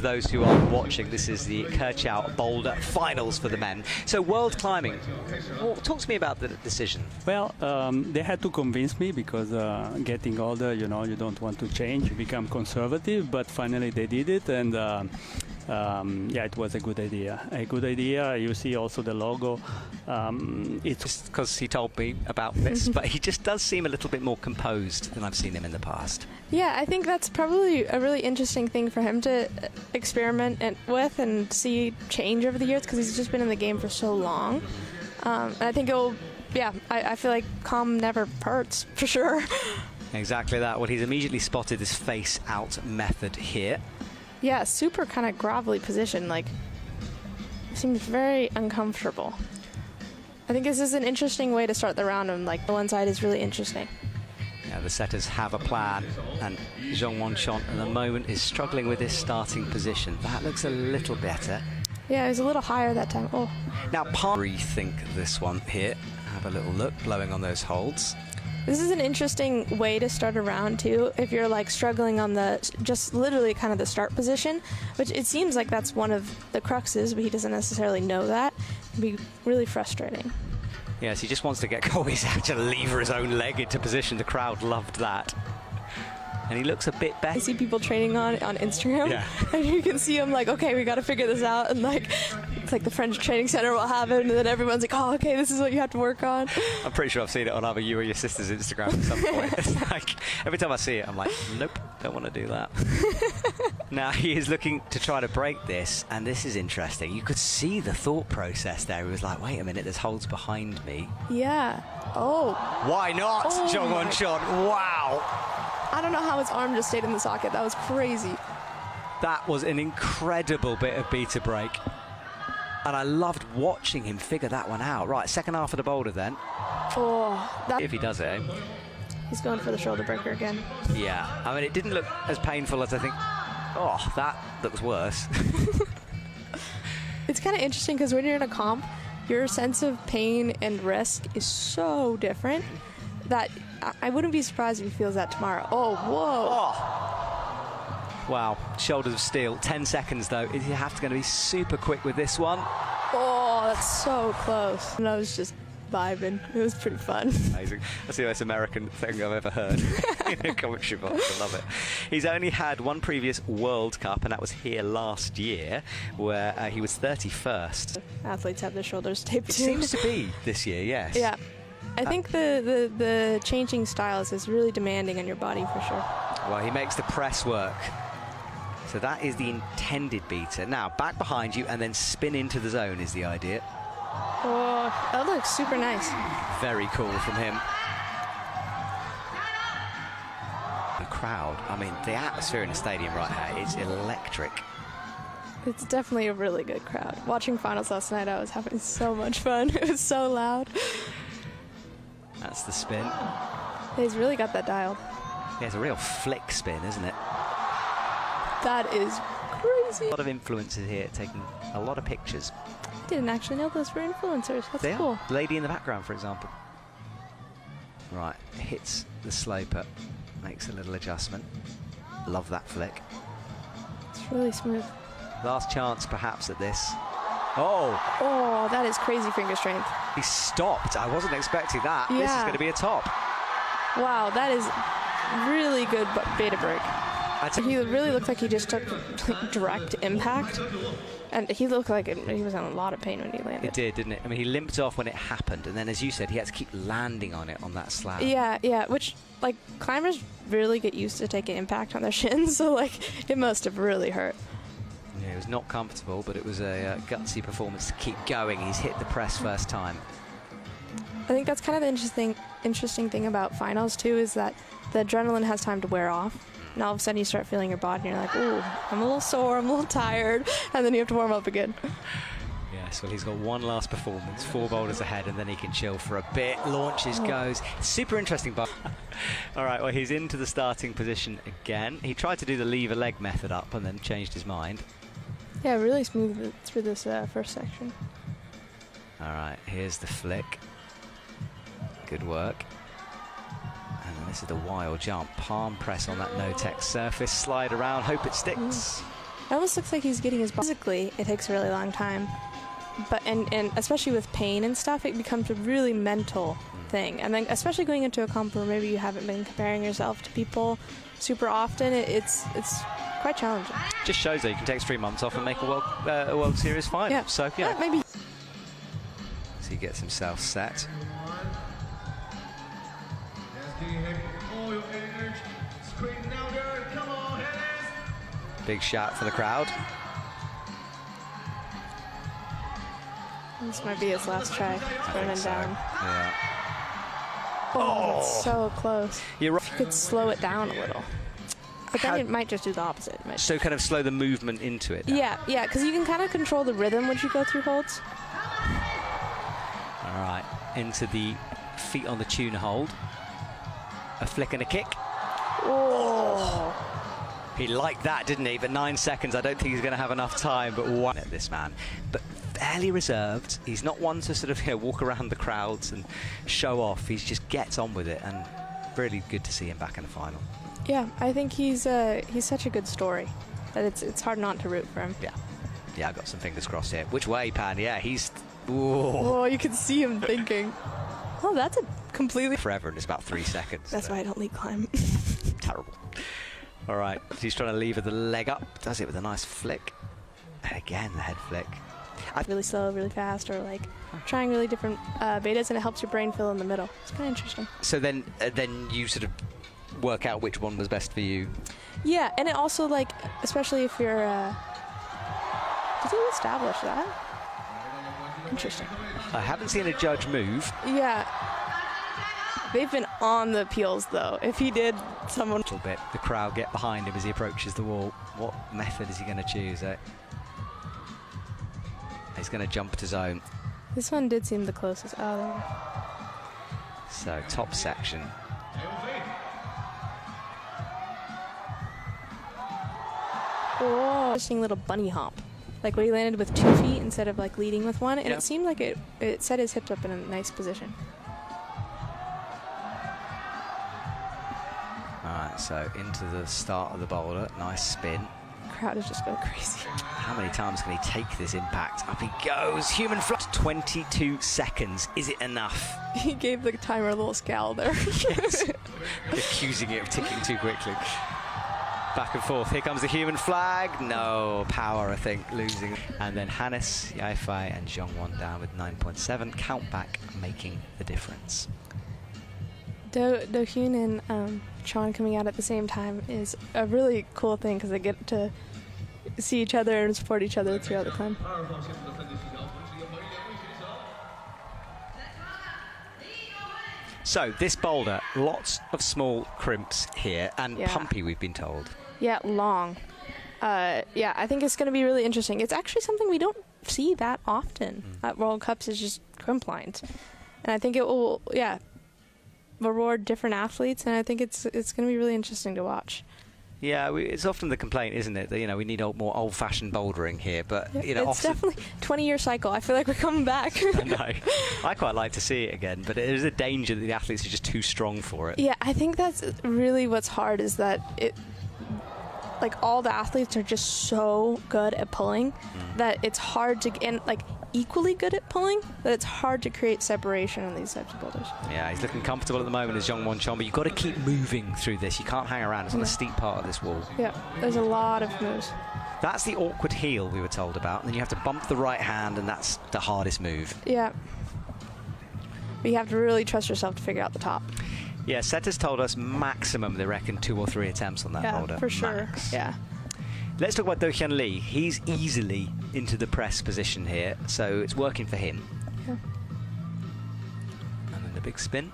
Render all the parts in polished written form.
those who are watching, this is the KEQIAO Boulder Finals for the men. So World Climbing, well, talk to me about the decision. Well, they had to convince me because getting older, you know, you don't want to change, you become conservative, but finally they did it, and yeah, it was a good idea. A good idea. You see also the logo. It's because he told me about this, but he just does seem a little bit more composed than I've seen him in the past. Yeah, I think that's probably a really interesting thing for him to experiment with and see change over the years, because he's just been in the game for so long. And I think it'll, yeah, I feel like calm never hurts, for sure. Exactly that. Well, he's immediately spotted this face out method here. Yeah, super kind of grovelly position, like, seems very uncomfortable. I think this is an interesting way to start the round, and like the one side is really interesting. Yeah, the setters have a plan, and Zhong Wanchon at the moment is struggling with his starting position. That looks a little better. Yeah, it was a little higher that time. Oh. Now, rethink this one here. Have a little look, blowing on those holds. This is an interesting way to start a round too, if you're like struggling on the, just literally kind of the start position, which it seems like that's one of the cruxes, but he doesn't necessarily know that. It'd be really frustrating. Yes, he just wants to get Colby to lever his own leg into position. The crowd loved that. And he looks a bit better. I see people training on Instagram, yeah. And you can see him like, okay, we got to figure this out, and like, it's like the French training center will have it, and then everyone's like, oh, okay, this is what you have to work on. I'm pretty sure I've seen it on either you or your sister's Instagram at some point. It's like, every time I see it, I'm like, nope, don't want to do that. Now, he is looking to try to break this, and this is interesting. You could see the thought process there. He was like, wait a minute, there's holds behind me. Yeah. Oh. Why not, Oh Zhong Wanchon? Wow. I don't know how his arm just stayed in the socket. That was crazy. That was an incredible bit of beta break. And I loved watching him figure that one out. Right, second half of the boulder then. Oh, that. If he does it. He's going for the shoulder breaker again. Yeah, I mean, it didn't look as painful as I think. Oh, that looks worse. It's kind of interesting because when you're in a comp, your sense of pain and risk is so different that I wouldn't be surprised if he feels that tomorrow. Oh, whoa. Oh. Wow, shoulders of steel. 10 seconds, though. You have to going to be super quick with this one. Oh, that's so close. And I was just vibing. It was pretty fun. Amazing. That's the most American thing I've ever heard in a commentary box. I love it. He's only had one previous World Cup, and that was here last year, where he was 31st. Athletes have their shoulders taped It too. seems to be this year, yes. Yeah. I think the changing styles is really demanding on your body for sure. Well, he makes the press work. So that is the intended beater. Now, back behind you and then spin into the zone is the idea. Oh, that looks super nice. Very cool from him. The crowd, I mean, the atmosphere in the stadium right now is electric. It's definitely a really good crowd. Watching finals last night, I was having so much fun. It was so loud. That's the spin. He's really got that dialed. Yeah, it's a real flick spin, isn't it? That is crazy. A lot of influencers here taking a lot of pictures. I didn't actually know those were influencers. That's They cool. are. The lady in the background, for example. Right, hits the sloper, makes a little adjustment. Love that flick. It's really smooth. Last chance, perhaps, at this. Oh! Oh, that is crazy finger strength. He stopped. I wasn't expecting that. Yeah. This is going to be a top. Wow, that is really good beta break. He really looked like he just took direct impact, and he looked like he was in a lot of pain when he landed. It did, didn't it? I mean, he limped off when it happened, and then, as you said, he had to keep landing on it on that slab. Yeah, yeah, which, like, climbers really get used to taking impact on their shins, so, like, it must have really hurt. Yeah, it was not comfortable, but it was a gutsy performance to keep going. He's hit the press first time. I think that's kind of the interesting thing about finals, too, is that the adrenaline has time to wear off. And all of a sudden you start feeling your body and you're like, ooh, I'm a little sore, I'm a little tired, and then you have to warm up again. Yes, well, he's got one last performance, 4 boulders ahead, and then he can chill for a bit. Launches, goes. Super interesting, but all right, well, he's into the starting position again. He tried to do the lever leg method up and then changed his mind. Yeah, really smooth through this first section. All right, here's the flick. Good work. And then this is the wild jump. Palm press on that no-tech surface. Slide around, hope it sticks. It almost looks like he's getting his ball. Physically, it takes a really long time. But and especially with pain and stuff, it becomes a really mental thing. And then especially going into a comp where maybe you haven't been comparing yourself to people super often, it's quite challenging. Just shows that you can take 3 months off and make a World Series final. Yeah. So yeah, Maybe. So he gets himself set. Big shout for the crowd. This might be his last try. He's running down. Yeah. Oh, that's so close. You're right. If you could slow it down a little. But then it might just do the opposite. It might So kind of slow the movement into it. Now. yeah, because you can kind of control the rhythm once you go through holds. All right, into the feet on the tuna hold. A flick and a kick. Oh. He liked that, didn't he? But 9 seconds, I don't think he's going to have enough time. But one at this man. But fairly reserved. He's not one to sort of walk around the crowds and show off. He just gets on with it, and really good to see him back in the final. Yeah, I think he's such a good story that it's hard not to root for him. Yeah, I've got some fingers crossed here. Which way, Pan? Yeah, he's... Oh, you can see him thinking, oh, that's a completely... Forever, and it's about 3 seconds. That's why I don't lead climb. Terrible. All right, he's trying to lever the leg up. Does it with a nice flick. And again, the head flick. Really slow, really fast, or like trying really different betas, and it helps your brain fill in the middle. It's kind of interesting. So then you sort of work out which one was best for you. Yeah, and it also, like, especially if you're... Did he establish that? Interesting. I haven't seen a judge move. Yeah. They've been on the appeals, though. If he did, someone... A little bit. The crowd get behind him as he approaches the wall. What method is he going to choose? He's going to jump to zone. This one did seem the closest. Oh, there we go. So, top section. Oh, interesting little bunny hop. Like where he landed with 2 feet instead of like leading with 1, and Yeah. it seemed like it set his hips up in a nice position. Alright, so into the start of the boulder. Nice spin. Crowd is just going crazy. How many times can he take this impact? Up he goes. Human flux. 22 seconds. Is it enough? He gave the timer a little scowl there. Yes. Accusing it of ticking too quickly. Back and forth. Here comes the human flag. No power, I think, losing. And then Hannes, Yaifai, and Zhongwon down with 9.7. Count back, making the difference. Do-Hyun and Chon coming out at the same time is a really cool thing because they get to see each other and support each other throughout the climb. So this boulder, lots of small crimps here, and Yeah. pumpy, we've been told. Yeah, long. Yeah, I think it's going to be really interesting. It's actually something we don't see that often at World Cups, is just crimp lines. And I think it will, reward different athletes, and I think it's going to be really interesting to watch. Yeah, it's often the complaint, isn't it, that we need more old-fashioned bouldering here, but It's often definitely 20-year cycle. I feel like we're coming back. I know. I quite like to see it again, but there is a danger that the athletes are just too strong for it. Yeah, I think that's really what's hard, is that all the athletes are just so good at pulling that it's hard to, and equally good at pulling, that it's hard to create separation on these types of boulders. Yeah, he's looking comfortable at the moment as Zhongwon Chon, but you've got to keep moving through this. You can't hang around. It's on a steep part of this wall. Yeah, there's a lot of moves. That's the awkward heel we were told about, and then you have to bump the right hand, and that's the hardest move. Yeah. But you have to really trust yourself to figure out the top. Yeah, setters told us maximum, they reckon, 2 or 3 attempts on that boulder. Yeah, for sure. Max. Yeah. Let's talk about Do-Hyun Lee. He's easily into the press position here, so it's working for him. Yeah. And then the big spin.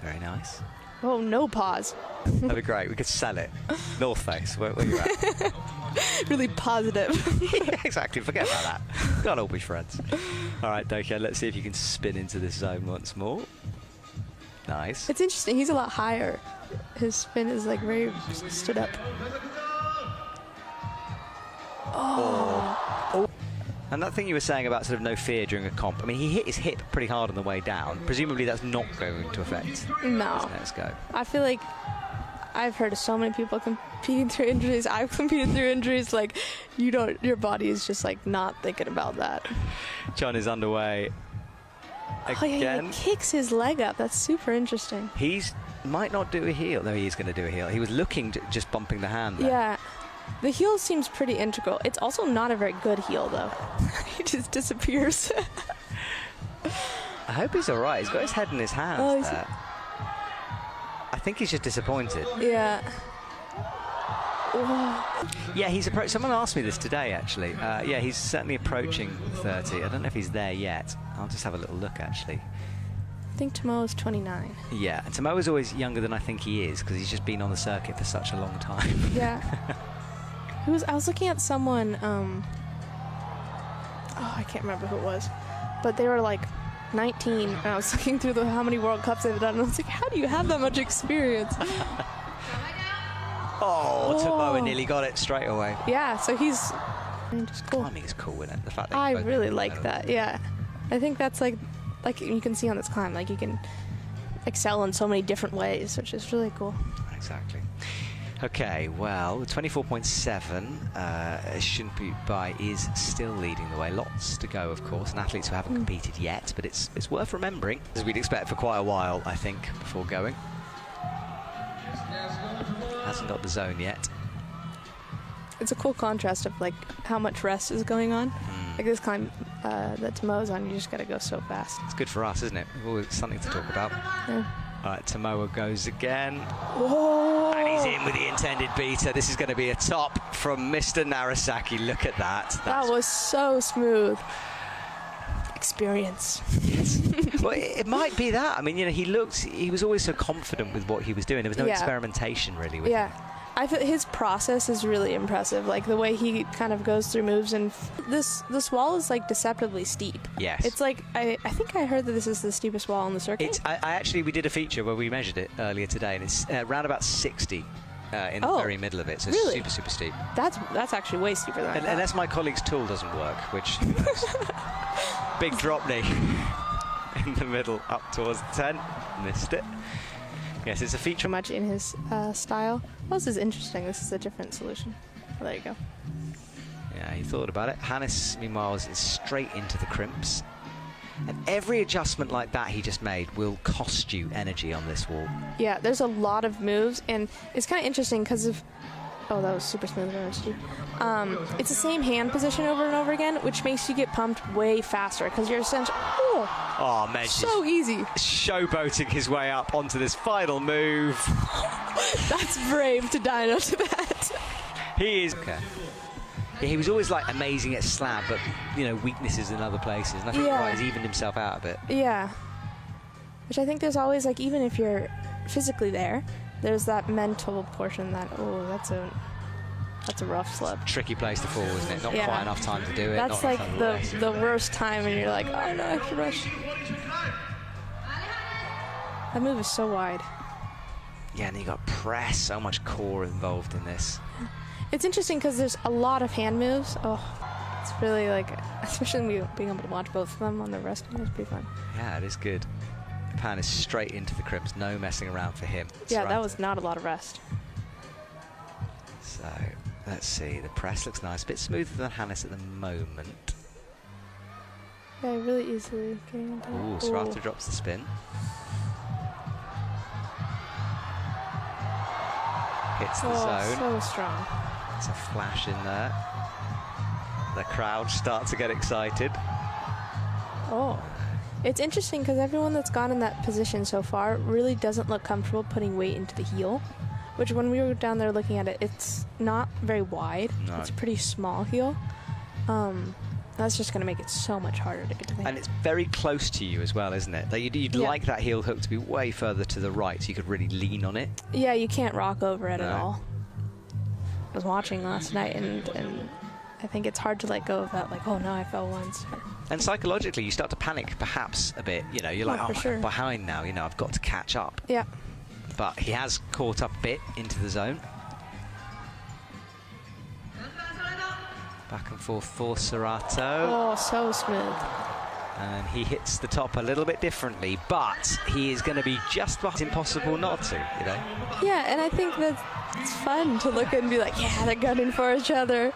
Very nice. Oh, no pause. That'd be great. We could sell it. North Face, where you at? Really positive. Yeah, exactly. Forget about that. Can't all be friends. All right, Do-Hyun, let's see if you can spin into this zone once more. Nice. It's interesting. He's a lot higher. His spin is very stood up. Oh. And that thing you were saying about sort of no fear during a comp, I mean, he hit his hip pretty hard on the way down. Presumably that's not going to affect. No. Let's go. I feel like I've heard of so many people competing through injuries. I've competed through injuries. Like, your body is just like not thinking about that. John is underway again. Oh, yeah, he kicks his leg up. That's super interesting. He's might not do a heel. No, he is going to do a heel. He was looking to just bumping the hand there. Yeah. The heel seems pretty integral. It's also not a very good heel, though. He just disappears. I hope he's all right. He's got his head in his hands there. I think he's just disappointed. Yeah. Whoa. Yeah, he's approached. Someone asked me this today, actually. Yeah, he's certainly approaching 30. I don't know if he's there yet. I'll just have a little look, actually. I think Tomo's 29. Yeah, and Tomo's always younger than I think he is because he's just been on the circuit for such a long time. Yeah. I was looking at someone, I can't remember who it was, but they were like 19, and I was looking through how many World Cups they've done, and I was like, how do you have that much experience? Tomo nearly got it straight away. Yeah, so he's just cool. Climbing is cool, isn't it? The fact that I really like that, yeah. I think that's like you can see on this climb, like you can excel in so many different ways, which is really cool. Exactly. Okay, well, 24.7, Shunpei Bai is still leading the way. Lots to go, of course, and athletes who haven't competed yet, but it's worth remembering, as we'd expect for quite a while, I think, before going. Hasn't got the zone yet. It's a cool contrast of like how much rest is going on. Like this climb that Tomo's on, you just gotta go so fast. It's good for us, isn't it? We've always something to talk about. Yeah. All right, Tomoa goes again. Whoa! And he's in with the intended beater. This is going to be a top from Mr. Narasaki. Look at that. That was so smooth. Experience. Yes. Well, it might be that. I mean, you know, he was always so confident with what he was doing. There was no experimentation really with him. I feel his process is really impressive. Like the way he kind of goes through moves, and this wall is like deceptively steep. Yes. It's like I think I heard that this is the steepest wall on the circuit. We did a feature where we measured it earlier today, and it's around about 60 in the very middle of it. So really? Super, super steep. That's actually way steeper than I thought. Unless my colleague's tool doesn't work, which who knows. Big drop knee in the middle, up towards the 10. Missed it. Yes, it's a feature. Much in his style. Well, this is interesting. This is a different solution. Well, there you go. Yeah, he thought about it. Hannes, meanwhile, is straight into the crimps. And every adjustment like that he just made will cost you energy on this wall. Yeah, there's a lot of moves, and it's kind of interesting because of... Oh, that was super smooth. It's the same hand position over and over again, which makes you get pumped way faster because you're essentially... Oh, Medj so easy. Showboating his way up onto this final move. That's brave to dyno to that. He is... Okay. Yeah, he was always like amazing at slab, but, you know, weaknesses in other places. And I think he's evened himself out a bit. Yeah. Which I think there's always, like, even if you're physically there, there's that mental portion that, that's a rough slab. Tricky place to fall, isn't it? Not quite enough time to do it. That's like the worst time, and you're like, oh no, I have to rush. That move is so wide. Yeah, and you got press, so much core involved in this. It's interesting because there's a lot of hand moves. Oh, it's really like, especially being able to watch both of them on the rest of it is pretty fun. Yeah, it is good. Pan is straight into the crimps, no messing around for him. Yeah, that was not a lot of rest. So, let's see. The press looks nice. A bit smoother than Hannes at the moment. Yeah, really easily getting into Ooh, Serrato drops the spin. Hits the zone. So strong. It's a flash in there. The crowd start to get excited. Oh. It's interesting because everyone that's gone in that position so far really doesn't look comfortable putting weight into the heel, which when we were down there looking at it, it's not very wide. No. It's a pretty small heel. That's just going to make it so much harder to get to the heel. And it's very close to you as well, isn't it? Like you'd like that heel hook to be way further to the right so you could really lean on it. Yeah, you can't rock over it at all. I was watching last night, and I think it's hard to let go of that, like, oh no, I fell once. And psychologically, you start to panic perhaps a bit. You know, you're like, oh, sure. I'm behind now. You know, I've got to catch up. Yeah. But he has caught up a bit into the zone. Back and forth for Serrato. Oh, so smooth. And he hits the top a little bit differently, but he is going to be just about impossible not to, you know? Yeah, and I think that it's fun to look and be like, yeah, they're gunning for each other.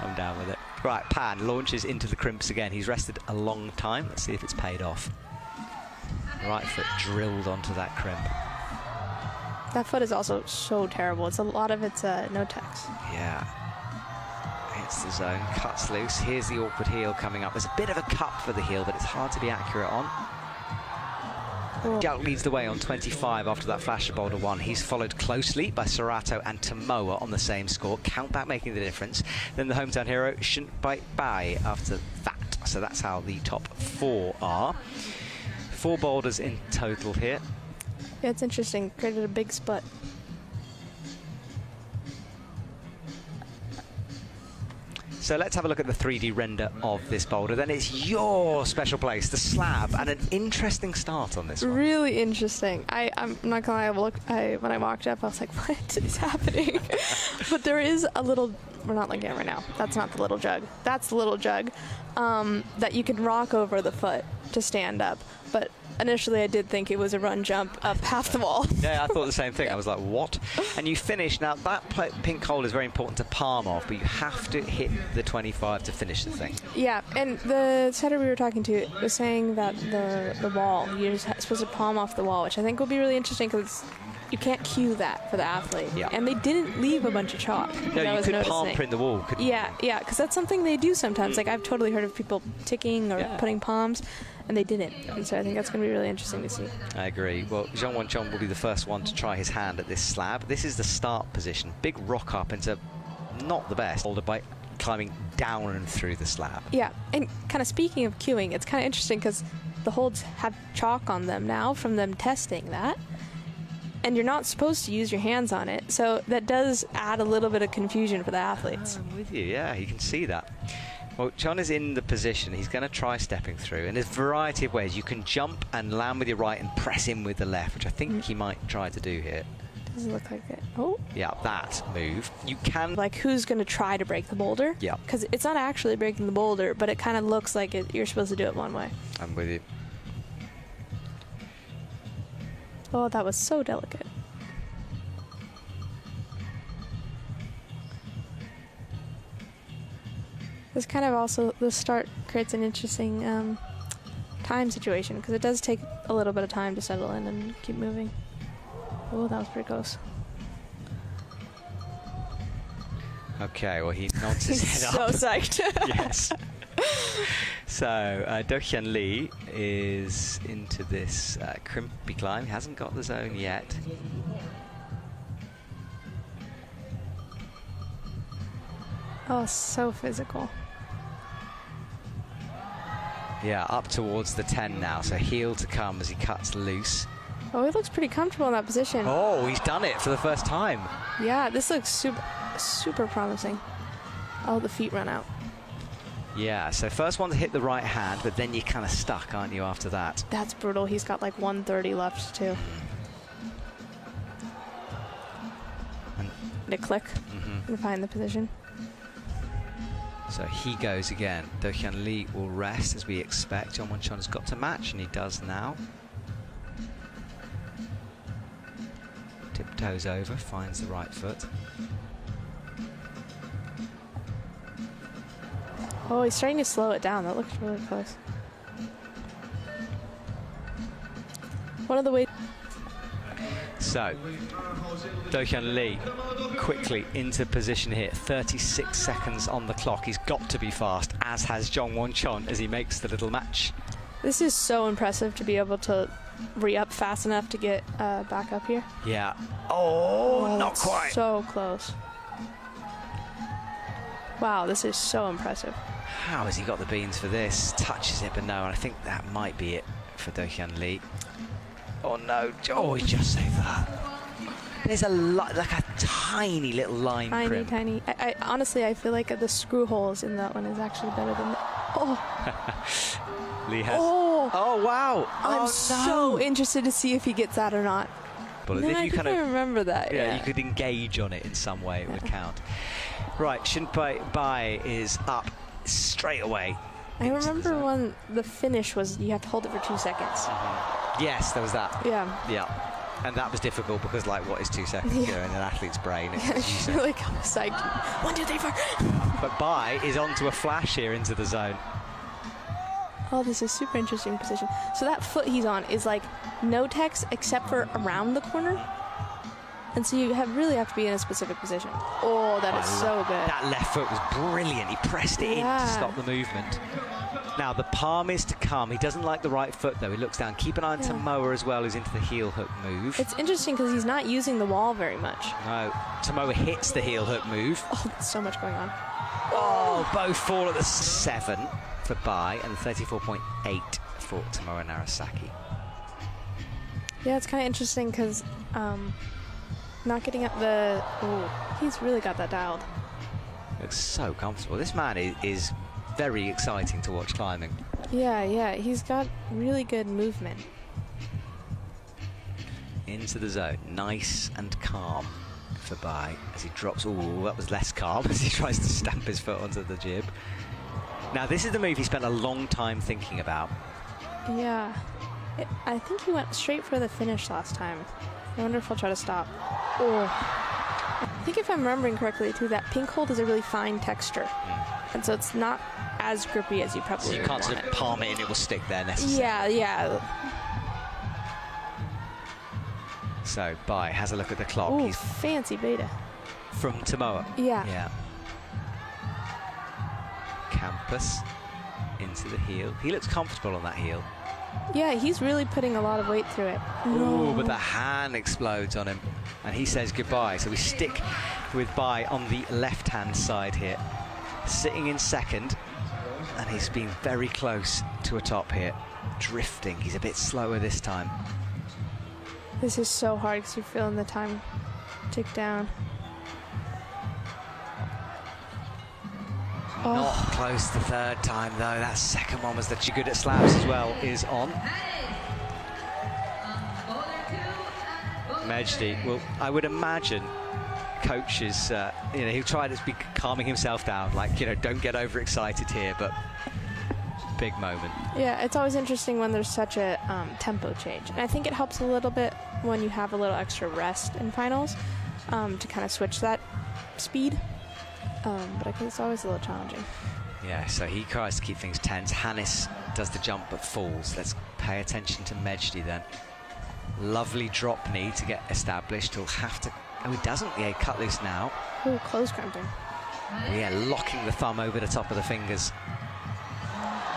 I'm down with it. Right, Pan launches into the crimps again. He's rested a long time. Let's see if it's paid off. Right foot drilled onto that crimp. That foot is also so terrible. It's a lot of it's no text. Yeah. Hits the zone, cuts loose. Here's the awkward heel coming up. There's a bit of a cut for the heel, but it's hard to be accurate on. Galk leads the way on 25 after that flasher boulder 1. He's followed closely by Serato and Tomoa on the same score. Countback making the difference. Then the hometown hero shouldn't bite by after that. So that's how the top 4 are. 4 boulders in total here. Yeah, it's interesting. Created a big split. So let's have a look at the 3D render of this boulder. Then it's your special place, the slab, and an interesting start on this one. Really interesting. I'm not gonna lie, when I walked up, I was like, what is happening? But there is a little, we're not looking at it right now. That's not the little jug. That's the little jug that you can rock over the foot to stand up. But initially I did think it was a run jump up half the wall. Yeah, I thought the same thing. I was like, what? And you finish. Now, that pink hole is very important to palm off, but you have to hit the 25 to finish the thing. Yeah, and the setter we were talking to was saying that the wall, you're just supposed to palm off the wall, which I think will be really interesting because you can't cue that for the athlete. Yeah. And they didn't leave a bunch of chalk. No, you could palm print the wall, couldn't you? Yeah, because that's something they do sometimes. Like, I've totally heard of people ticking or putting palms, and they didn't. And so I think that's going to be really interesting to see. I agree. Well, Zhong Wanchong will be the first one to try his hand at this slab. This is the start position. Big rock up into not the best boulder by climbing down and through the slab. Yeah, and kind of speaking of cueing, it's kind of interesting because the holds have chalk on them now from them testing that. And you're not supposed to use your hands on it, so that does add a little bit of confusion for the athletes. I'm with you, yeah, you can see that. Well, John is in the position. He's going to try stepping through, and there's a variety of ways. You can jump and land with your right and press in with the left, which I think he might try to do here. Doesn't look like it. Oh. Yeah, that move. You can... Like, who's going to try to break the boulder? Yeah. Because it's not actually breaking the boulder, but it kind of looks like you're supposed to do it one way. I'm with you. Oh, that was so delicate. This kind of also, the start creates an interesting time situation because it does take a little bit of time to settle in and keep moving. Oh, that was pretty close. Okay, well, he nods his head up. So psyched. Yes. So, Do-Hyun Lee is into this crimpy climb. He hasn't got the zone yet. Oh, so physical. Yeah, up towards the 10 now, so heel to come as he cuts loose. Oh, he looks pretty comfortable in that position. Oh, he's done it for the first time. Yeah, this looks super promising. Oh, the feet run out. Yeah, so first one to hit the right hand, but then you're kind of stuck, aren't you, after that? That's brutal. He's got like 130 left, too. And to click and find the position. So he goes again. Do-Hyun Lee will rest as we expect. John Wanchon has got to match, and he does now. Tiptoes over, finds the right foot. Oh, he's starting to slow it down. That looks really close. One of the ways. So, Do-Hyun Lee quickly into position here. 36 seconds on the clock. He's got to be fast, as has Jong Won-chon as he makes the little match. This is so impressive to be able to re-up fast enough to get back up here. Yeah. Oh, not quite. So close. Wow, this is so impressive. How has he got the beans for this? Touches it, but no, and I think that might be it for Do-Hyun Lee. Oh no, oh, he just saved that. There's a lot, like a tiny little line crimp. Tiny. I honestly, I feel like the screw holes in that one is actually better than the, Lee has. Oh wow. I'm so interested to see if he gets that or not. But No, if you kind of remember that. yeah, you could engage on it in some way, it would count. Right, Shinpai Bai is up straight away. I remember when the finish was you have to hold it for 2 seconds. Yes, there was that. Yeah. Yeah. And that was difficult because, like, what is 2 seconds in an athlete's brain? It's You're like, I'm psyched. 1, 2, 3, 4. But Bai is onto a flash here into the zone. Oh, this is super interesting position. So that foot he's on is like no text except for around the corner. And so you really have to be in a specific position. Oh, that is so good. That left foot was brilliant. He pressed it in to stop the movement. Now, the palm is to come. He doesn't like the right foot, though. He looks down. Keep an eye on Tomoa as well, who's into the heel hook move. It's interesting because he's not using the wall very much. No, Tomoa hits the heel hook move. Oh, there's so much going on. Oh, both fall at the 7 for Bai and the 34.8 for Tomoa Narasaki. Yeah, it's kind of interesting because not getting up the... Oh, he's really got that dialed. Looks so comfortable. This man is very exciting to watch climbing. Yeah, he's got really good movement. Into the zone, nice and calm for Bai as he drops. Oh, that was less calm as he tries to stamp his foot onto the jib. Now, this is the move he spent a long time thinking about. Yeah, I think he went straight for the finish last time. I wonder if he'll try to stop. Oh, I think if I'm remembering correctly, too, that pink hold is a really fine texture, and so it's not as grippy as you probably So you would can't want sort of it. palm it and it will stick there necessarily. Yeah. So Bai has a look at the clock. Ooh, He's fancy beta. from Tomoa. Yeah. Campus into the heel. He looks comfortable on that heel. Yeah, he's really putting a lot of weight through it. Ooh, but the hand explodes on him and he says goodbye. So we stick with Bai on the left-hand side here. Sitting in second, and he's been very close to a top here. Drifting. He's a bit slower this time. This is so hard because you're feeling the time tick down. Not close the third time, though. That second one was the good at slabs as well, is on. Mejdi, well, I would imagine coaches, he'll try to be calming himself down, like, don't get overexcited here, but big moment. Yeah, it's always interesting when there's such a tempo change. And I think it helps a little bit when you have a little extra rest in finals to kind of switch that speed. But I think it's always a little challenging. Yeah, so he tries to keep things tense. Hannes does the jump but falls. Let's pay attention to Mejdi then. Lovely drop knee to get established. He'll have to... Oh, he doesn't. Yeah, he cut loose now. Ooh, close cramping. Yeah, locking the thumb over the top of the fingers.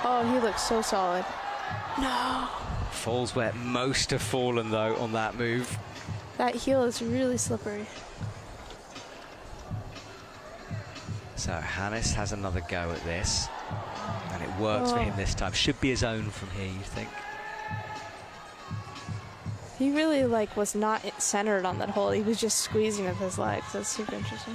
Oh, he looks so solid. No. Falls where most have fallen, though, on that move. That heel is really slippery. So Hannes has another go at this. And it works for him this time. Should be his own from here, you think? He really, was not centered on that hold. He was just squeezing with his legs. That's super interesting.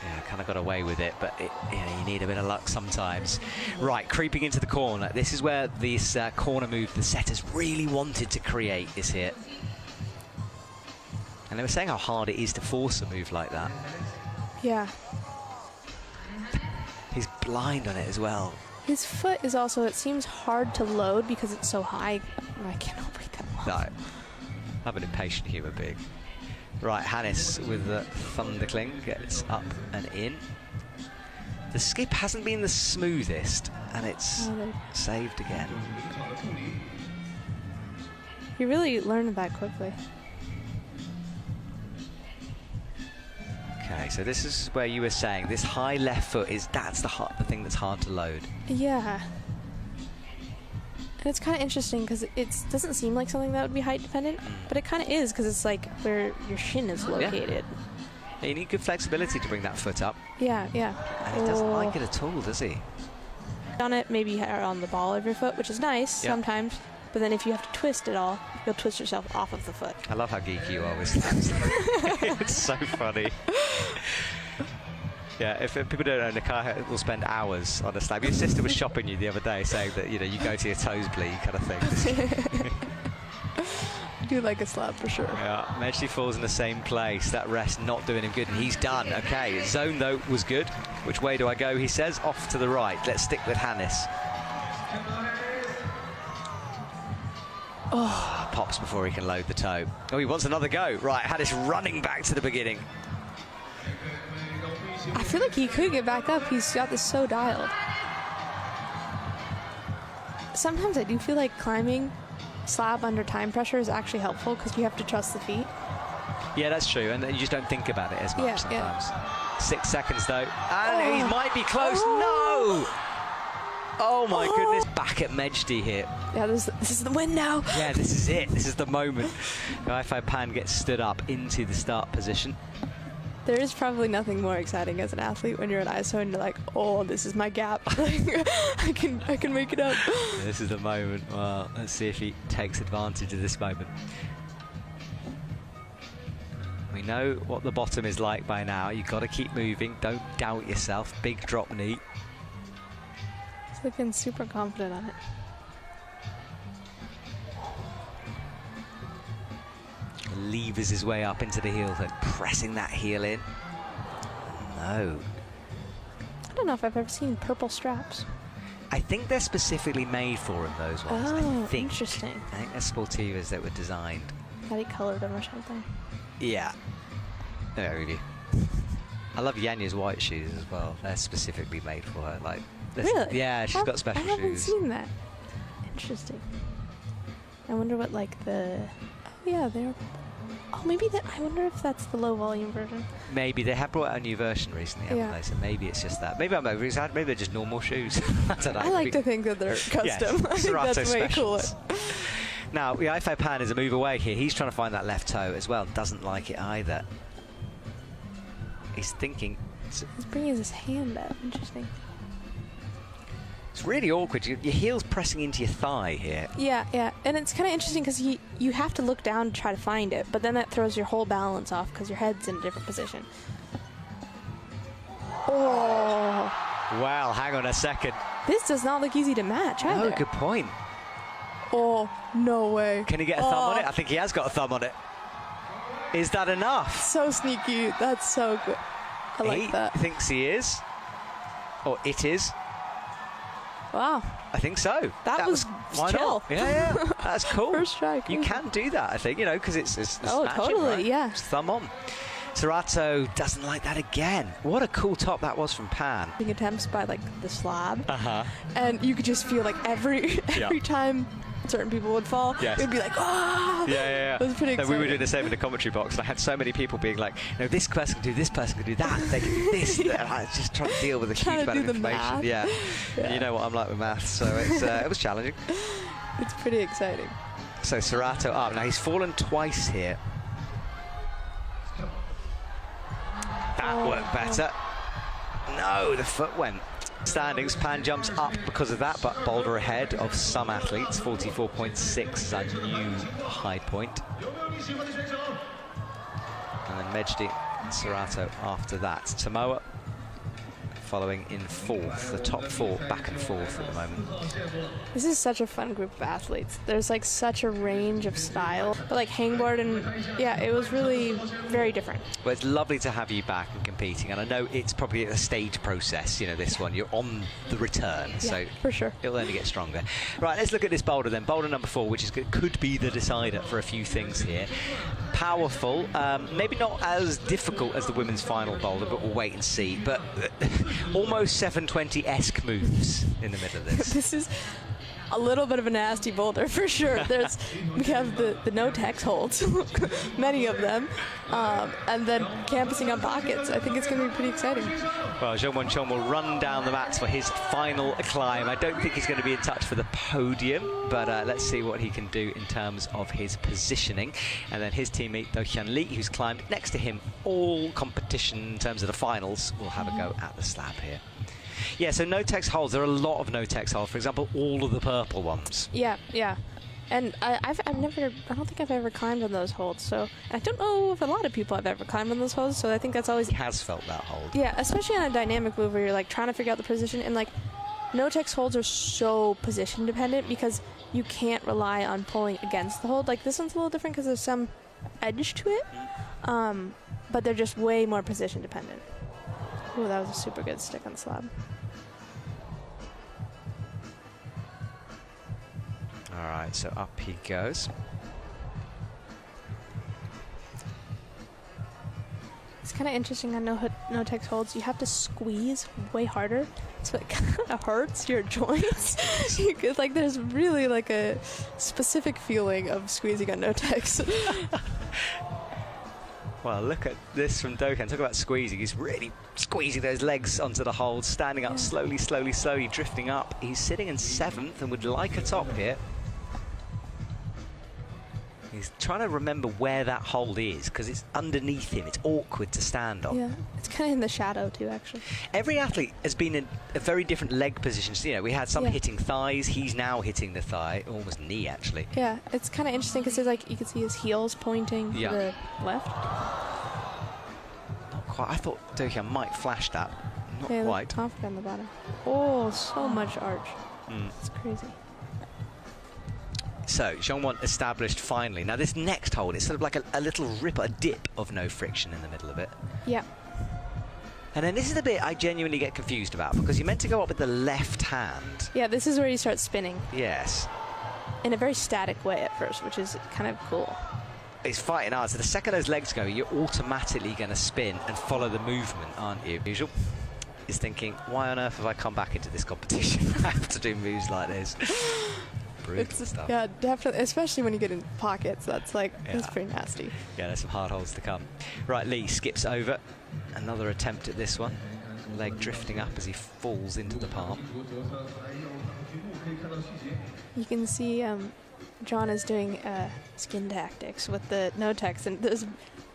Yeah, kind of got away with it, but you need a bit of luck sometimes. Right, creeping into the corner. This is where this corner move the setters really wanted to create is here. And they were saying how hard it is to force a move like that. Yeah. He's blind on it as well. His foot is also, it seems hard to load because it's so high. I can't operate that well. No. I'm an impatient human being. Right, Hannes with the thundercling gets up and in. The skip hasn't been the smoothest, and it's saved again. He really learned that quickly. Okay, so this is where you were saying this high left foot that's the thing that's hard to load. Yeah. And it's kind of interesting because it doesn't seem like something that would be height dependent, but it kind of is because it's like where your shin is located. Yeah, you need good flexibility to bring that foot up. Yeah. And he doesn't like it at all, does he? On it, maybe on the ball of your foot, which is nice sometimes, but then if you have to twist it all, you'll twist yourself off of the foot. I love how geeky you are with slabs. It's so funny. Yeah, if people don't know, Nakai will spend hours on a slab. Your sister was shopping you the other day saying that, you go to your toes bleed kind of thing. I do like a slab for sure. Yeah, Mejdi falls in the same place. That rest not doing him good, and he's done. Okay, zone, though, was good. Which way do I go? He says off to the right. Let's stick with Hannes. Oh, pops before he can load the toe. Oh, he wants another go. Right, had us running back to the beginning. I feel like he could get back up. He's got this so dialed. Sometimes I do feel like climbing slab under time pressure is actually helpful because you have to trust the feet. Yeah, that's true, and you just don't think about it as much sometimes. Yeah. 6 seconds though, and he might be close. No! Oh my goodness! Back at Mejdi here. Yeah, this is the win now. Yeah, this is it. This is the moment. Ifai Pan gets stood up into the start position. There is probably nothing more exciting as an athlete when you're at ISO and you're like, oh, this is my gap. I can make it up. This is the moment. Well, let's see if he takes advantage of this moment. We know what the bottom is like by now. You've got to keep moving. Don't doubt yourself. Big drop knee. He's looking super confident on it. Levers his way up into the heel, so pressing that heel in. No. I don't know if I've ever seen purple straps. I think they're specifically made for him, those ones. Oh, I think. interesting. I think they're Sportivas that were designed. Thought he colored them or something. Yeah. There we go. I love Yanya's white shoes as well. They're specifically made for her. Like, really? Yeah, she's got special shoes. I haven't seen that. Interesting. I wonder what, like, the... Oh, yeah, they're... Oh, maybe that... I wonder if that's the low volume version. Maybe. They have brought out a new version recently, haven't they? So maybe it's just that. Maybe I'm overexaggerating. Maybe they're just normal shoes. I don't know. I like to think that they're custom. Yes, I think that's way cooler. Now, the Ifai Pan is a move away here. He's trying to find that left toe as well. Doesn't like it either. He's thinking. He's bringing his hand up. Interesting. It's really awkward. Your heel's pressing into your thigh here. Yeah, yeah. And it's kind of interesting because you have to look down to try to find it, but then that throws your whole balance off because your head's in a different position. Oh. Well, hang on a second. This does not look easy to match either. Oh, good point. Oh, no way. Can he get a thumb on it? I think he has got a thumb on it. Is that enough? So sneaky. That's so good. I like that. He thinks he is. Or it is. Wow. I think so. That was why chill. not? Yeah, yeah. That's cool. First strike. You can do that, I think, you know, because it's oh, snatching, totally, right? yeah. It's thumb on. Serato doesn't like that again. What a cool top that was from Pan. Attempts by like the slab. Uh-huh. And you could just feel like every time certain people would fall, yes. it would be like, ah! Yeah. It was pretty exciting. We were doing the same in the commentary box. I had so many people being like, no, this person can do this, person can do that, they can do this. And I was just trying to deal with a huge amount of information. Yeah. You know what I'm like with maths, so it's, it was challenging. It's pretty exciting. So Serato up. Now he's fallen twice here. That worked better. No, the foot went. Standings, Pan jumps up because of that, but Boulder ahead of some athletes. 44.6 is our new high point. And then Mejdi and Serato after that. Tamoa following in fourth. The top four back and forth at the moment. This is such a fun group of athletes. There's like such a range of style. But like hangboard and yeah, it was really very different. Well, it's lovely to have you back and competing, and I know it's probably a stage process, you know, this one. You're on the return, so for sure. It'll only get stronger. Right, let's look at this boulder then. Boulder number 4, which could be the decider for a few things here. Powerful, maybe not as difficult as the women's final boulder, but we'll wait and see. But almost 720-esque moves in the middle of this. This is a little bit of a nasty boulder for sure. We have the no-tex holds, many of them, and then campusing on pockets. I think it's going to be pretty exciting. Well, Jean Monchon will run down the mats for his final climb. I don't think he's going to be in touch for the podium, but let's see what he can do in terms of his positioning. And then his teammate, Do Hyun Lee, who's climbed next to him all competition in terms of the finals, will have a go at the slab here. Yeah, so no-tex holds. There are a lot of no-tex holds. For example, all of the purple ones. Yeah. And I don't think I've ever climbed on those holds. So I don't know if a lot of people have ever climbed on those holds. So I think that's always... He has felt that hold. Yeah, especially on a dynamic move where you're like trying to figure out the position. And like no-tex holds are so position dependent because you can't rely on pulling against the hold. Like this one's a little different because there's some edge to it. But they're just way more position dependent. Ooh, that was a super good stick on the slab. Right, so up he goes. It's kind of interesting on no text holds. You have to squeeze way harder, so it kind of hurts your joints. It's like there's really like a specific feeling of squeezing on no text. Well, look at this from Dokkan. Talk about squeezing. He's really squeezing those legs onto the hold, standing up slowly, slowly, slowly, drifting up. He's sitting in 7th and would like a top here. He's trying to remember where that hold is because it's underneath him. It's awkward to stand on. Yeah, it's kind of in the shadow too, actually. Every athlete has been in a very different leg positions. You know, we had some hitting thighs. He's now hitting the thigh, almost knee, actually. Yeah, it's kind of interesting because like you can see his heels pointing to the left. Not quite. I thought Dokkan might flash that. Not quite. Confident on the bottom. Oh, so much arch. It's crazy. So, Jeongwon established finally. Now, this next hold, it's sort of like a little rip, a dip of no friction in the middle of it. Yeah. And then this is the bit I genuinely get confused about because you're meant to go up with the left hand. Yeah, this is where you start spinning. Yes. In a very static way at first, which is kind of cool. He's fighting hard. So the second those legs go, you're automatically going to spin and follow the movement, aren't you? Usual. He's thinking, why on earth have I come back into this competition? I have to do moves like this. Brutal stuff. Yeah, definitely, especially when you get in pockets. That's like, that's pretty nasty. Yeah, there's some hard holds to come. Right, Lee skips over. Another attempt at this one. Leg drifting up as he falls into the palm. You can see John is doing skin tactics with the no text, and there's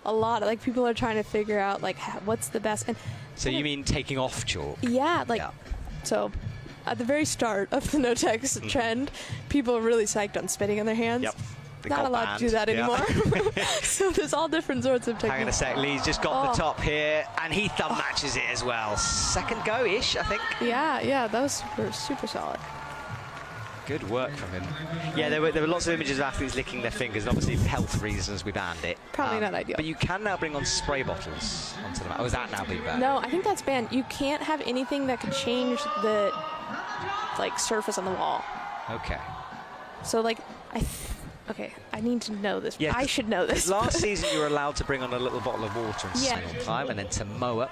a lot of, like, people are trying to figure out like what's the best. And so you mean taking off chalk? Yeah, like so. At the very start of the no text trend, people are really psyched on spitting on their hands. Yep. Not allowed to do that anymore. So there's all different sorts of techniques. Hang on a sec, Lee's just got the top here, and he thumb matches it as well. Second go-ish, I think. Yeah, that was super solid. Good work from him. Yeah, there were lots of images of athletes licking their fingers, and obviously for health reasons we banned it. Probably not ideal. But you can now bring on spray bottles onto the mat. Oh, is that now being banned? No, I think that's banned. You can't have anything that could change the surface on the wall. Okay. So like, I need to know this. Yeah, I should know this. Last season you were allowed to bring on a little bottle of water and spin on time, and then Samoa.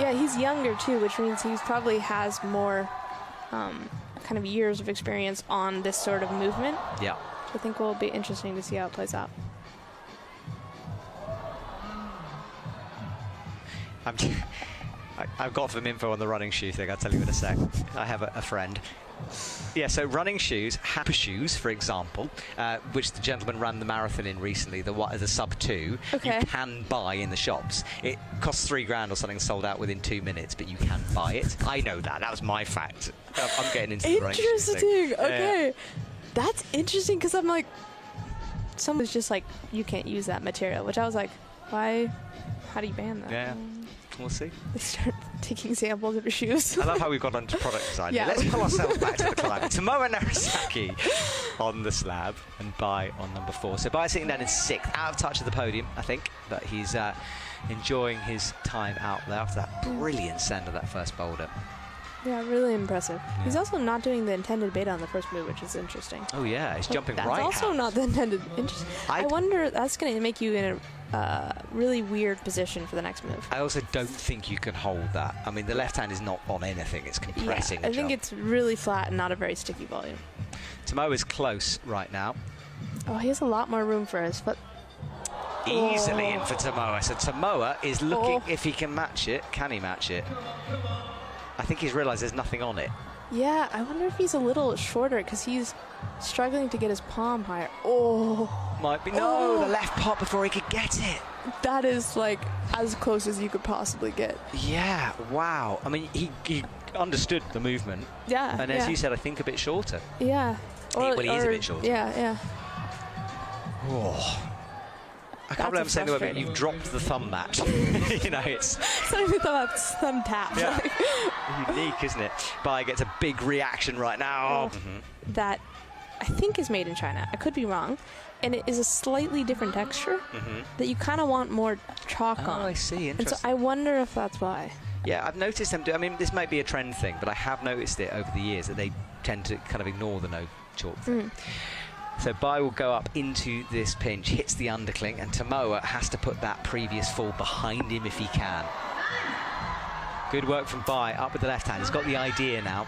Yeah, he's younger too, which means he probably has more kind of years of experience on this sort of movement. Yeah. I think will be interesting to see how it plays out. I've got some info on the running shoe thing. I'll tell you in a sec. I have a friend. Yeah, so running shoes, Happer shoes, for example, which the gentleman ran the marathon in recently, the sub 2, you can buy in the shops. It costs $3 or something, sold out within 2 minutes, but you can buy it. I know that. That was my fact. I'm getting into the running shoes thing. Interesting. Okay. That's interesting because I'm like, someone's just like, you can't use that material, which I was like, why? How do you ban that? Yeah. We'll see. They start taking samples of your shoes. I love how we've got onto product design. Yeah. Let's pull ourselves back to the climb. Tomoe Narasaki on the slab and Bai on number 4. So Bai sitting down in 6th, out of touch of the podium, I think, but he's enjoying his time out there after that brilliant send of that first boulder. Yeah, really impressive. Yeah. He's also not doing the intended beta on the first move, which is interesting. Oh yeah, he's jumping right. That's also not the intended. Interesting. I wonder, that's going to make you in a really weird position for the next move. I also don't think you can hold that. I mean, the left hand is not on anything. It's compressing. Yeah, I think it's really flat and not a very sticky volume. Tomoe is close right now. Oh, he has a lot more room for his foot. Easily in for Tomoe. So Tomoe is looking if he can match it. Can he match it? I think he's realised there's nothing on it. Yeah, I wonder if he's a little shorter because he's struggling to get his palm higher. Oh. Might be. No, the left pop before he could get it. That is like as close as you could possibly get. Yeah, wow. I mean, he understood the movement. Yeah. And as you said, I think a bit shorter. Yeah. Well, he is a bit shorter. Yeah. Oh. I can't believe I'm saying the word, you've dropped the thumb match. You know, it's not even thumb tap. Yeah. Unique, isn't it? Bai gets a big reaction right now. That I think is made in China. I could be wrong. And it is a slightly different texture that you kind of want more chalk on. Oh, I see. Interesting. And so I wonder if that's why. Yeah, I've noticed them do. I mean, this might be a trend thing, but I have noticed it over the years that they tend to kind of ignore the no chalk thing. So Bai will go up into this pinch, hits the undercling, and Tomoa has to put that previous fall behind him if he can. Good work from Bai, up with the left hand. He's got the idea now.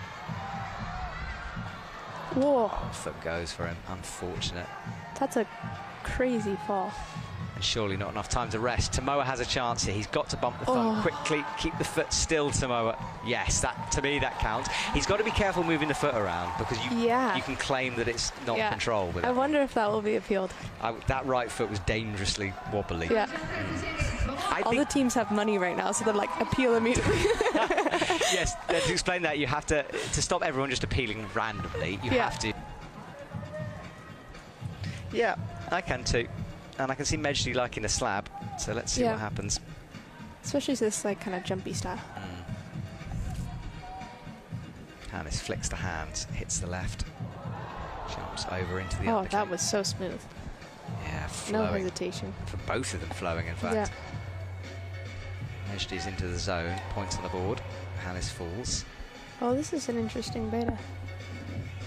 Whoa. Foot goes for him, unfortunate. That's a crazy fall. And surely not enough time to rest. Tomoa has a chance here. He's got to bump the thumb quickly. Keep the foot still, Tomoa. Yes, that to me, that counts. He's got to be careful moving the foot around because you can claim that it's not control with it. I wonder if that will be appealed. That right foot was dangerously wobbly. Yeah. All the teams have money right now, so they're like, appeal immediately. Yes, to explain that, you have to stop everyone just appealing randomly, you have to. Yeah, I can too. And I can see Mejdi liking the slab, so let's see what happens. Especially this like kind of jumpy style. Hannes flicks the hands, hits the left, jumps over into the Oh, undercling. that was so smooth. Yeah, flowing. No hesitation. For both of them flowing, in fact. Mejdi's into the zone, points on the board. Hannes falls. Oh, this is an interesting beta.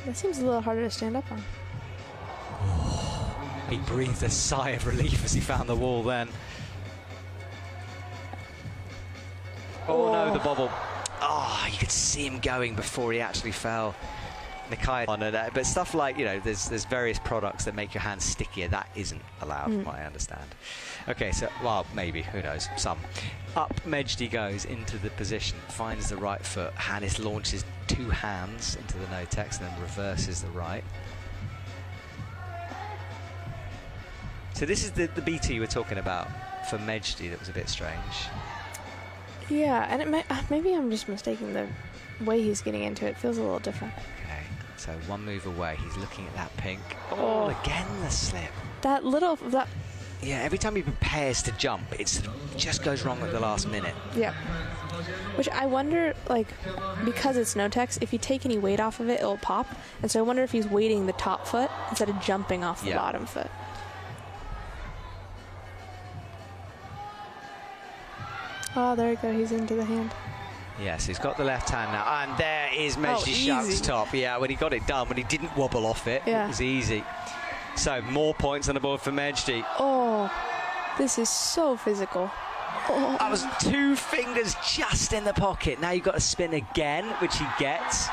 That seems a little harder to stand up on. He breathed a sigh of relief as he found the wall then. Oh no, the bobble. Oh, you could see him going before he actually fell. Nikaya on it, but stuff like, you know, there's various products that make your hands stickier. That isn't allowed, from what I understand. Okay, so, well, maybe, who knows, some. Up Mejdi goes into the position, finds the right foot. Hannes launches two hands into the no-tex and then reverses the right. So this is the BT you were talking about for Mejdi that was a bit strange. Yeah, and it maybe I'm just mistaking the way he's getting into it. It feels a little different. Okay, so one move away. He's looking at that pink. Oh, again the slip. That Yeah, every time he prepares to jump, it just goes wrong at the last minute. Yeah. Which I wonder, like, because it's no-tex, if you take any weight off of it, it'll pop. And so I wonder if he's weighting the top foot instead of jumping off the bottom foot. Oh, there we go. He's into the hand. Yes, he's got the left hand now. And there is Mejdi Shark's top. Yeah, when he got it done, when he didn't wobble off it, it was easy. So more points on the board for Mejdi. Oh, this is so physical. Oh. That was 2 fingers just in the pocket. Now you've got to spin again, which he gets.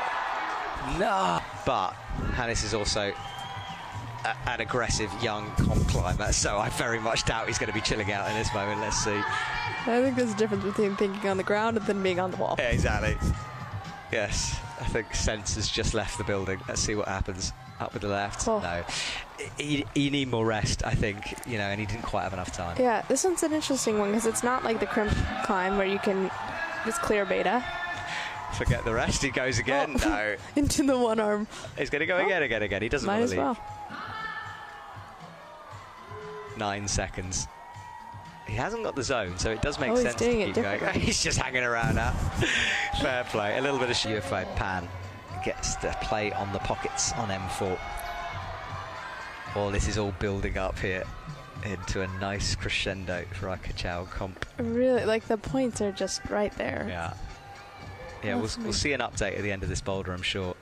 No. But Hannes is also an aggressive young comp climber, so I very much doubt he's going to be chilling out in this moment. Let's see. I think there's a difference between thinking on the ground and then being on the wall. Yeah, exactly. Yes, I think Sense has just left the building. Let's see what happens. Up with the left. Oh. No. You need more rest, I think, you know, and he didn't quite have enough time. Yeah, this one's an interesting one because it's not like the crimp climb where you can just clear beta. Forget the rest. He goes again. Oh. No. Into the one arm. He's going to go again. He doesn't want to leave. Well. 9 seconds. He hasn't got the zone, so it does make sense to keep going. He's just hanging around now. Fair play. A little bit of UFO pan gets to play on the pockets on M4. Well, this is all building up here into a nice crescendo for our KEQIAO comp. Really, like the points are just right there. Yeah. Yeah, we'll see an update at the end of this boulder, I'm sure.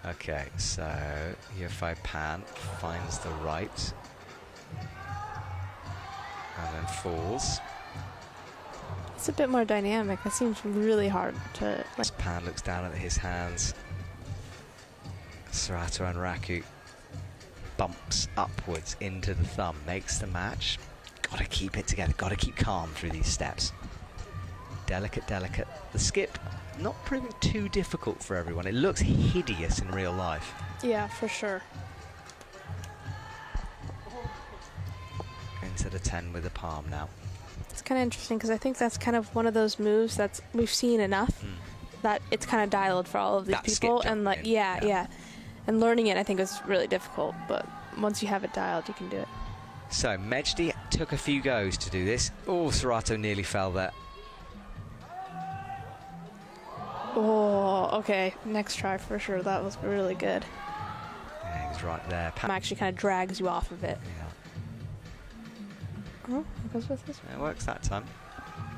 Okay, so UFO pan finds the right and then falls. It's a bit more dynamic. That seems really hard to. Pan looks down at his hands. Serato and Raku bumps upwards into the thumb, makes the match. Got to keep it together. Got to keep calm through these steps. Delicate, delicate. The skip. Not proving too difficult for everyone. It looks hideous in real life. Yeah, for sure. Into the 10 with the palm now. It's kind of interesting because I think that's kind of one of those moves that's we've seen enough that it's kind of dialed for all of these people. And like, yeah. And learning it, I think, is really difficult. But once you have it dialed, you can do it. So Mejdi took a few goes to do this. Oh, Serato nearly fell there. Oh, okay. Next try for sure. That was really good. Yeah, he's right there. Actually kind of drags you off of it. Yeah. Oh, it goes with this. It works that time.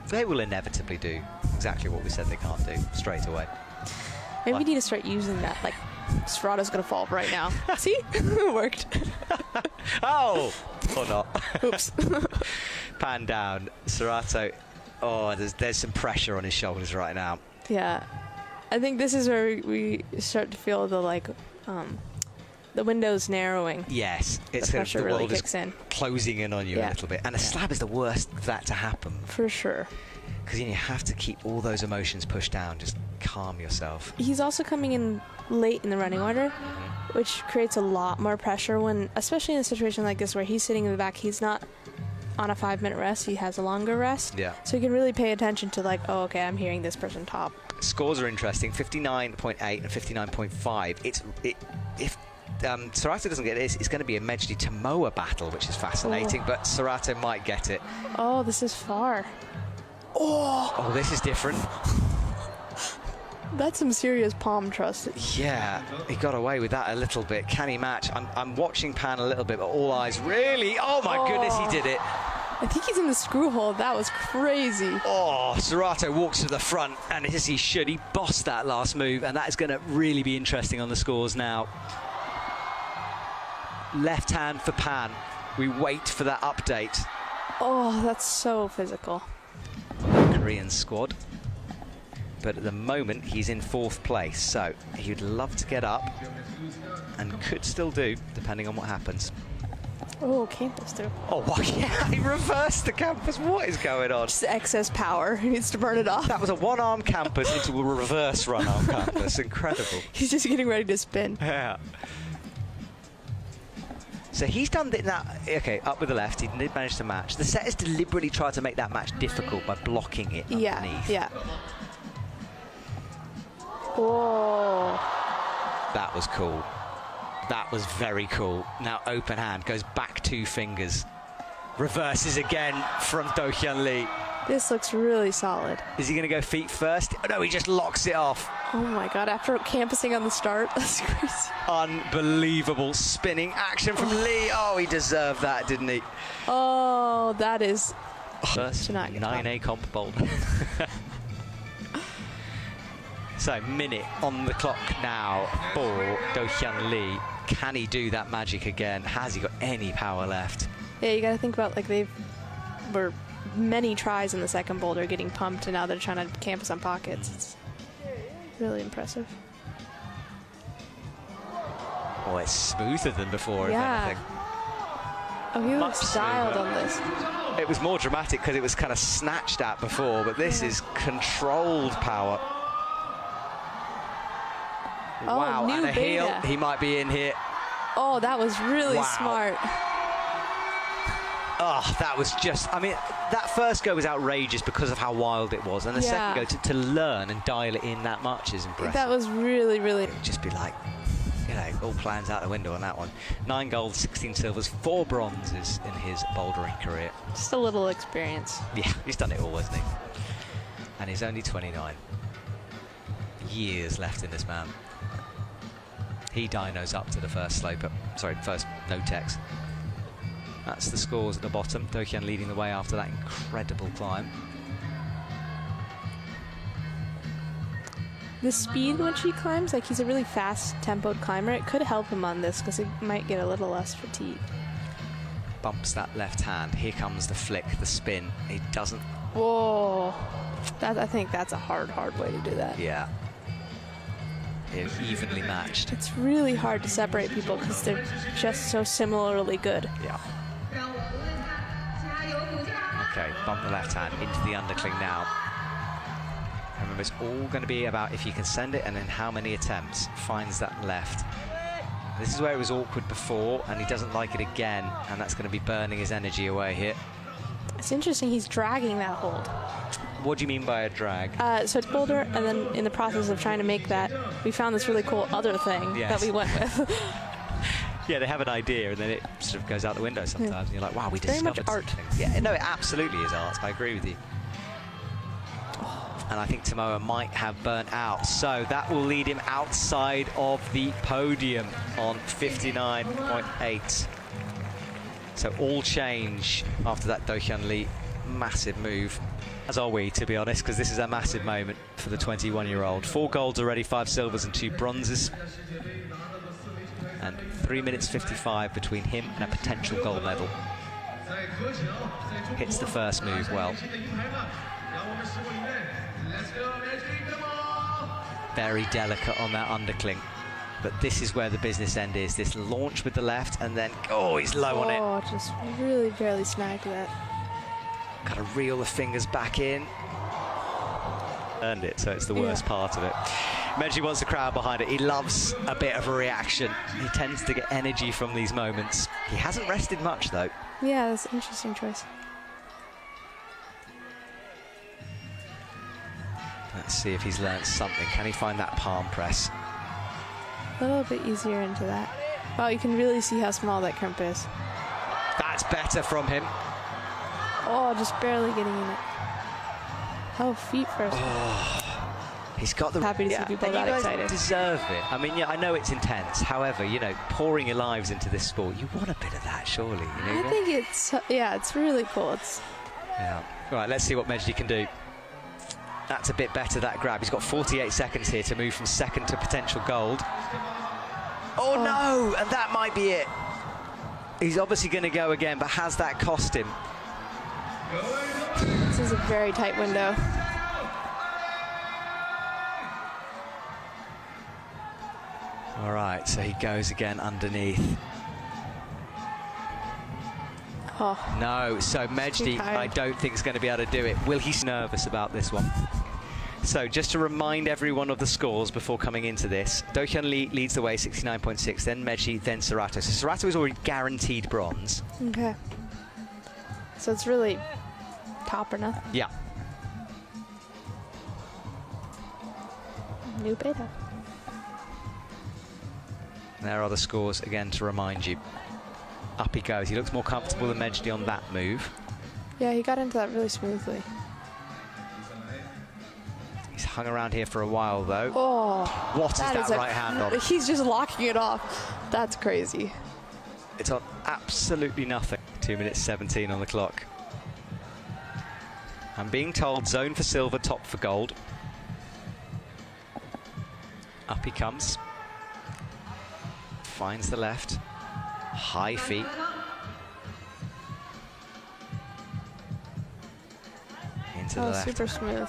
They will inevitably do exactly what we said they can't do straight away. Maybe we need to start using that. Like, Serrato's going to fall right now. See? It worked. Oh! Or not. Oops. Pan down. Serrato. Oh, there's some pressure on his shoulders right now. Yeah. I think this is where we start to feel the, like, the window's narrowing. Yes. It's the pressure really world kicks in. Closing in on you a little bit. And a slab is the worst for that to happen. For sure. Because you have to keep all those emotions pushed down. Just calm yourself. He's also coming in late in the running order, which creates a lot more pressure when, especially in a situation like this where he's sitting in the back, he's not on a 5-minute rest, he has a longer rest. Yeah. So you can really pay attention to like, oh, okay, I'm hearing this person top. Scores are interesting, 59.8 and 59.5. If Serrato doesn't get this, it's going to be a Mejdi Tamoa battle, which is fascinating, but Serrato might get it. Oh, this is far. Oh, this is different. That's some serious palm trust. Yeah, he got away with that a little bit. Can he match? I'm watching Pan a little bit, but all eyes really. Oh my goodness, he did it. I think he's in the screw hole. That was crazy. Oh, Serrato walks to the front, and as he should, he bossed that last move, and that is going to really be interesting on the scores now. Left hand for Pan. We wait for that update. Oh, that's so physical. Korean squad. But at the moment, he's in 4th place, so he'd love to get up and could still do, depending on what happens. Oh, campus through. Oh, wow, yeah, he reversed the campus. What is going on? Just excess power. He needs to burn it off. That was a one-arm campus into a reverse run-arm campus. Incredible. He's just getting ready to spin. Yeah. So he's done that. Okay, up with the left. He did manage to match. The setters deliberately tried to make that match difficult by blocking it underneath. Yeah. Oh. That was cool. That was very cool. Now open hand, goes back 2 fingers. Reverses again from Do Hyun Lee. This looks really solid. Is he going to go feet first? Oh, no, he just locks it off. Oh my God, after campusing on the start, that's crazy. Unbelievable spinning action from Lee. Oh, he deserved that, didn't he? Oh, that is... First 9A comp boulder. So, minute on the clock now for Do Hyun Lee. Can he do that magic again? Has he got any power left? Yeah, you got to think about, like, were many tries in the second boulder getting pumped, and now they're trying to campus on pockets. It's really impressive. Oh, it's smoother than before, if anything. Oh, he Much looks dialed smoother. on this. It was more dramatic because it was kind of snatched at before, but this is controlled power. Oh, wow, new and a heel. beta. He might be in here. Oh, that was really smart. Oh, that was just, I mean, that first go was outrageous because of how wild it was. And the second go, to learn and dial it in that much is impressive. That was really, really... It would just be like, you know, all plans out the window on that one. 9 golds, 16 silvers, 4 bronzes in his bouldering career. Just a little experience. Yeah, he's done it all, hasn't he? And he's only 29. Years left in this man. He dynos up to the first slope, first no-tex. That's the scores at the bottom. Do Hyun leading the way after that incredible climb. The speed when she climbs, like he's a really fast tempoed climber, it could help him on this because he might get a little less fatigue. Bumps that left hand. Here comes the flick, the spin. He doesn't... Whoa. I think that's a hard way to do that. Yeah. They're evenly matched. It's really hard to separate people because they're just so similarly good. Yeah. Okay, bump the left hand into the undercling now. Remember, it's all going to be about if you can send it and then how many attempts finds that left. This is where it was awkward before, and he doesn't like it again, and that's going to be burning his energy away here. It's interesting, he's dragging that hold. What do you mean by a drag? So it's boulder, and then in the process of trying to make that, we found this really cool other thing that we went with. Yeah, they have an idea, and then it sort of goes out the window sometimes, and you're like, wow, we discovered very much art. something. Yeah, no, it absolutely is art. I agree with you. And I think Tomoa might have burnt out. So that will lead him outside of the podium on 59.8. So all change after that Do-hyun Lee massive move. As are we, to be honest, because this is a massive moment for the 21-year-old. 4 golds already, 5 silvers and 2 bronzes. And 3 minutes 55 between him and a potential gold medal. Hits the first move well. Very delicate on that undercling. But this is where the business end is. This launch with the left and then, oh, he's low on it. Oh, just really barely snagged that. Got to reel the fingers back in. Earned it, so it's the worst part of it. Mejji wants the crowd behind it. He loves a bit of a reaction. He tends to get energy from these moments. He hasn't rested much, though. Yeah, that's an interesting choice. Let's see if he's learned something. Can he find that palm press? A little bit easier into that. Wow, you can really see how small that crimp is. That's better from him. Oh, just barely getting in it. Oh, feet first. Oh, he's got the... Happy to see people and that you guys excited. deserve it. I mean, yeah, I know it's intense. However, you know, pouring your lives into this sport, you want a bit of that, surely. You know, I think it's, yeah, it's really cool. It's... Yeah. Right, let's see what Mejji can do. That's a bit better, that grab. He's got 48 seconds here to move from second to potential gold. Oh, no! And that might be it. He's obviously going to go again, but has that cost him? This is a very tight window. All right, so he goes again underneath. Oh. No, so Mejji, I don't think is going to be able to do it. Will he? Nervous about this one. So just to remind everyone of the scores before coming into this, Do-hyun Lee leads the way, 69.6, then Mejji, then Serato. So Serato is already guaranteed bronze. Okay. So it's really top or nothing. Yeah. New beta. There are the scores again to remind you. Up he goes. He looks more comfortable than Mejji on that move. Yeah, he got into that really smoothly. He's hung around here for a while, though. Oh, what is that right hand on? He's just locking it off. That's crazy. It's on absolutely nothing. 2 minutes 17 on the clock. I'm being told zone for silver, top for gold. Up he comes. Finds the left. High feet. Into the left. Super smooth.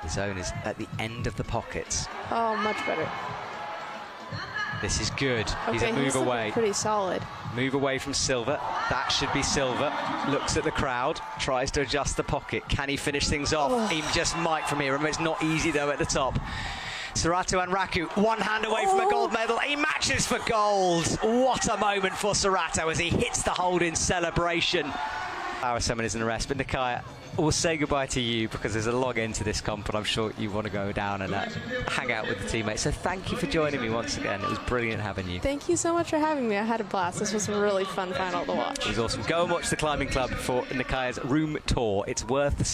The zone is at the end of the pockets. Oh, much better. This is good. Okay, He's a move away. Pretty solid. Move away from silver. That should be silver. Looks at the crowd. Tries to adjust the pocket. Can he finish things off? Oh. He just might from here. Remember, it's not easy, though, at the top. Serato and Raku, one hand away from a gold medal. He matches for gold. What a moment for Serato as he hits the hold in celebration. Our summon is in the rest, but Nikaya, we'll say goodbye to you because there's a log into this comp, and I'm sure you want to go down and hang out with the teammates. So thank you for joining me once again. It was brilliant having you. Thank you so much for having me. I had a blast. This was a really fun final to watch. It was awesome. Go and watch the Climbing Club for Nikaya's room tour. It's worth the